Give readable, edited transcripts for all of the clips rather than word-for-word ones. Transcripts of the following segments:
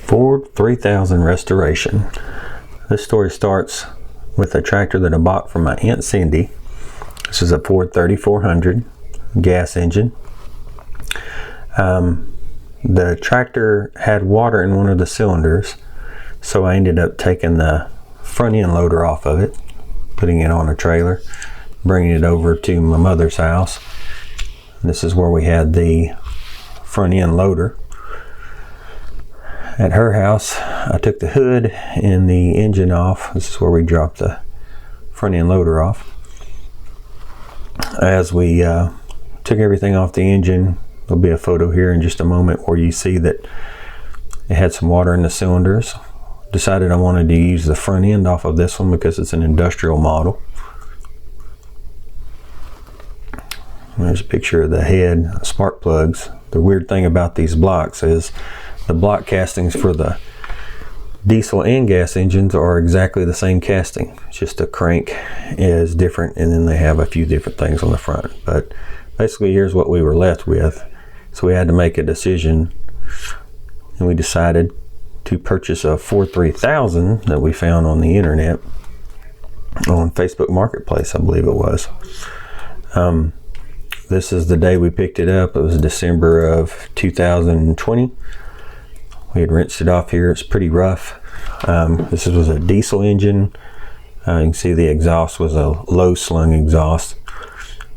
Ford 3000 restoration. This story starts with a tractor that I bought from my Aunt Cindy. This is a Ford 3400 gas engine. The tractor had water in one of the cylinders, so I ended up taking the front end loader off of it, putting it on a trailer, bringing it over to my mother's house. This is where we had the front end loader. At her house, I took the hood and the engine off. This is where we dropped the front end loader off. As we took everything off the engine, there'll be a photo here in just a moment where you see that it had some water in the cylinders. Decided I wanted to use the front end off of this one because it's an industrial model. There's a picture of the head spark plugs. The weird thing about these blocks is the block castings for the diesel and gas engines are exactly the same casting. It's just the crank is different, and then they have a few different things on the front. But basically, here's what we were left with. So we had to make a decision, and we decided to purchase a Ford 3000 that we found on the internet on Facebook Marketplace, I believe it was. This is the day we picked it up. It was December of 2020. We had rinsed it off here. It's pretty rough. This was a diesel engine. You can see the exhaust was a low slung exhaust.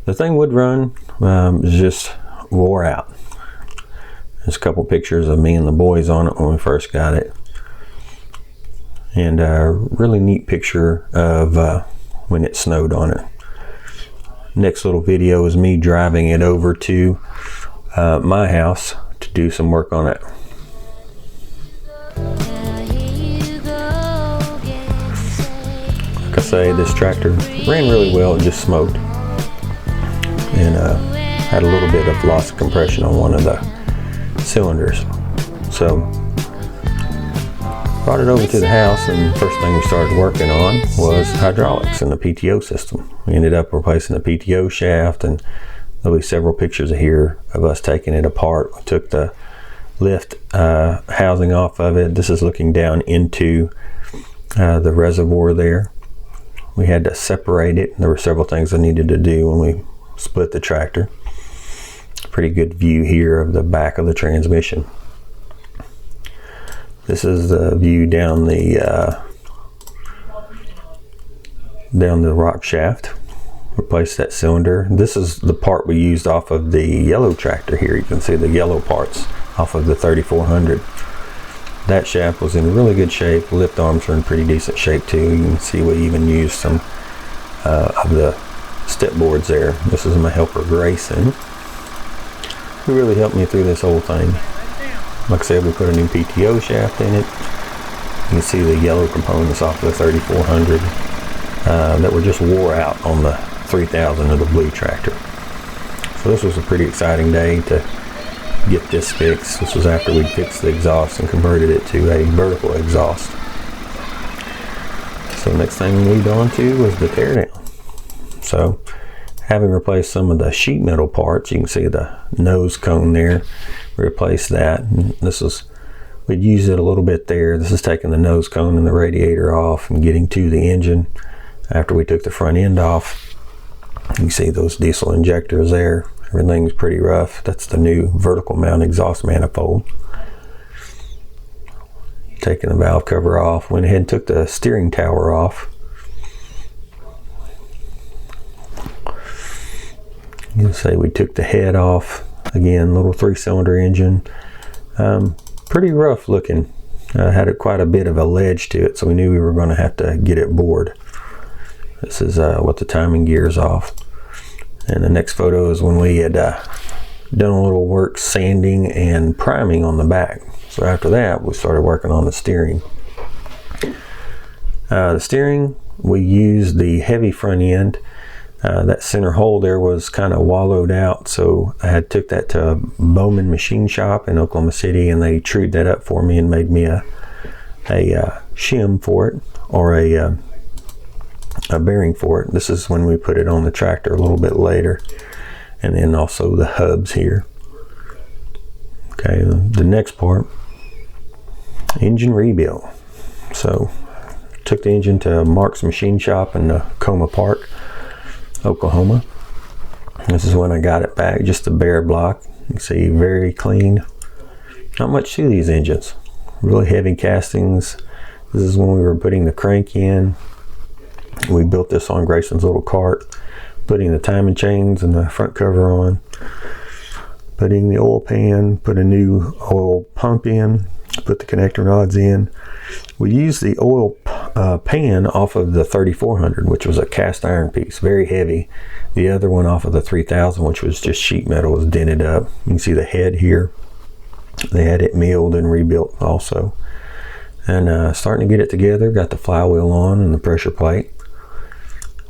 The thing would run, it just wore out. There's a couple pictures of me and the boys on it when we first got it. And a really neat picture of when it snowed on it. Next little video is me driving it over to my house to do some work on it. Like I say, this tractor ran really well. It just smoked, and had a little bit of loss of compression on one of the cylinders. So brought it over to the house, and the first thing we started working on was hydraulics and the PTO system. We ended up replacing the PTO shaft, and there'll be several pictures here of us taking it apart. We took the lift housing off of it. This is looking down into the reservoir there. We had to separate it. There were several things I needed to do when we split the tractor. Pretty good view here of the back of the transmission. This is the view down the rock shaft. Replace that cylinder. This is the part we used off of the yellow tractor here. You can see the yellow parts off of the 3400. That shaft was in really good shape. Lift arms are in pretty decent shape too. You can see we even used some of the step boards there. This is my helper Grayson, who really helped me through this whole thing. Like I said, we put a new PTO shaft in it. You can see the yellow components off the 3400 that were just wore out on the 3000 of the blue tractor. So this was a pretty exciting day to get this fixed. This was after we'd fixed the exhaust and converted it to a vertical exhaust. So the next thing we moved on to was the teardown. So having replaced some of the sheet metal parts, you can see the nose cone there, replaced that. And this is, we'd used it a little bit there. This is taking the nose cone and the radiator off and getting to the engine. After we took the front end off, you can see those diesel injectors there. Everything's pretty rough. That's the new vertical mount exhaust manifold. Taking the valve cover off, went ahead and took the steering tower off. You can see we took the head off. Again, little 3-cylinder engine. Pretty rough looking. Had quite a bit of a ledge to it, so we knew we were going to have to get it bored. This is what the timing gear is off. And the next photo is when we had done a little work sanding and priming on the back. So after that, we started working on the steering. The steering, we used the heavy front end. That center hole there was kind of wallowed out, so I had took that to a Bowman machine shop in Oklahoma City, and they trued that up for me and made me a shim for it, or a bearing for it. This is when we put it on the tractor a little bit later. And then also the hubs here. Okay, the next part engine rebuild. So took the engine to Mark's Machine Shop in Coma Park, Oklahoma. This is when I got it back, just a bare block. You can see very clean. Not much to these engines. Really heavy castings. This is when we were putting the crank in. We built this on Grayson's little cart, putting the timing chains and the front cover on, putting the oil pan, put a new oil pump in, put the connector rods in. We used the oil pan off of the 3400, which was a cast iron piece, very heavy. The other one off of the 3000, which was just sheet metal, was dented up. You can see the head here. They had it milled and rebuilt also. And starting to get it together, got the flywheel on and the pressure plate.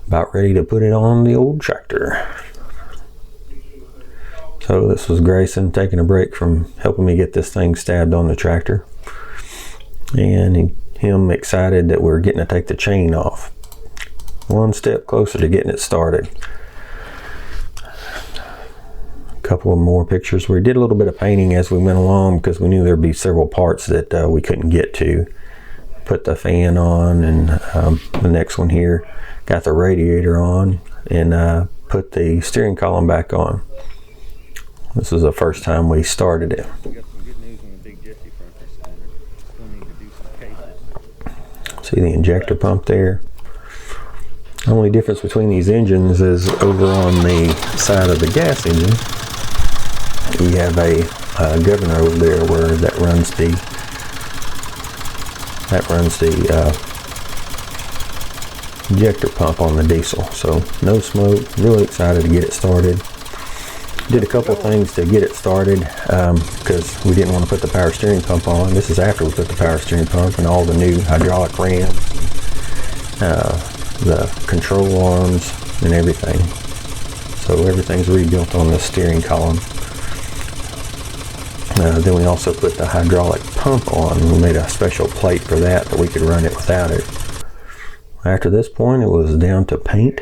About ready to put it on the old tractor. So this was Grayson taking a break from helping me get this thing stabbed on the tractor. And him excited that we're getting to take the chain off. One step closer to getting it started. A couple of more pictures. We did a little bit of painting as we went along because we knew there'd be several parts that we couldn't get to. Put the fan on, and the next one here, got the radiator on, and put the steering column back on. This was the first time we started it. See the injector pump there. The only difference between these engines is over on the side of the gas engine, you have a governor over there where that runs the injector pump on the diesel. So no smoke. Really excited to get it started. Did a couple of things to get it started because we didn't want to put the power steering pump on. This is after we put the power steering pump and all the new hydraulic rams, the control arms and everything. So everything's rebuilt on the steering column. Then we also put the hydraulic pump on. We made a special plate for that we could run it without it. After this point, it was down to paint.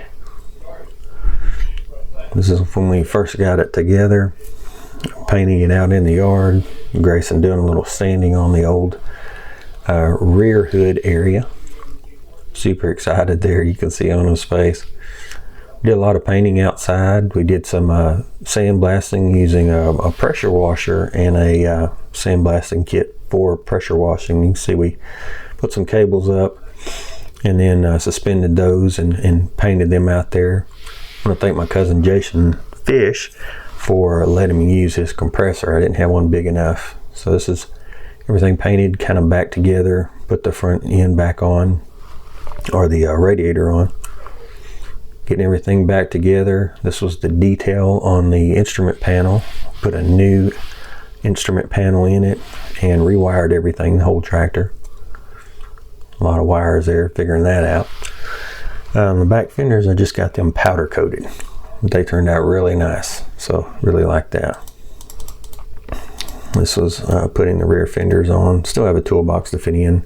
This is when we first got it together, painting it out in the yard. Grayson doing a little sanding on the old rear hood area. Super excited there, you can see on his face. Did a lot of painting outside. We did some sandblasting using a pressure washer and a sandblasting kit for pressure washing. You can see we put some cables up and then suspended those and painted them out there. I want to thank my cousin Jason Fish for letting me use his compressor. I didn't have one big enough. So this is everything painted kind of back together. Put the front end back on, or the radiator on. Getting everything back together. This was the detail on the instrument panel. Put a new instrument panel in it and rewired everything, the whole tractor. A lot of wires there, figuring that out. The back fenders, I just got them powder coated. They turned out really nice, so really like that. This was putting the rear fenders on. Still have a toolbox to fit in.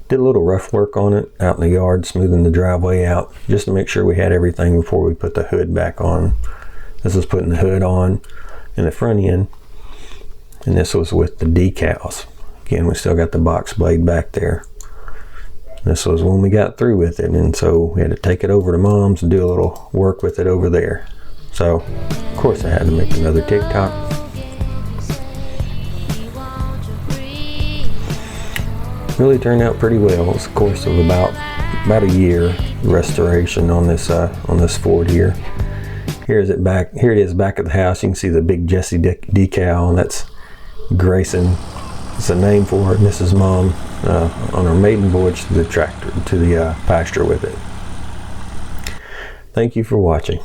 Did a little rough work on it out in the yard, smoothing the driveway out, just to make sure we had everything before we put the hood back on. This was putting the hood on in the front end, and this was with the decals. Again, we still got the box blade back there. This was when we got through with it, and so we had to take it over to Mom's and do a little work with it over there. So, of course, I had to make another TikTok. Really turned out pretty well. It was a course of about a year restoration on this Ford here. Here it is back at the house. You can see the big Jesse decal, and that's Grayson. It's a name for her, and this is Mom on her maiden voyage to the tractor, to the pasture with it. Thank you for watching.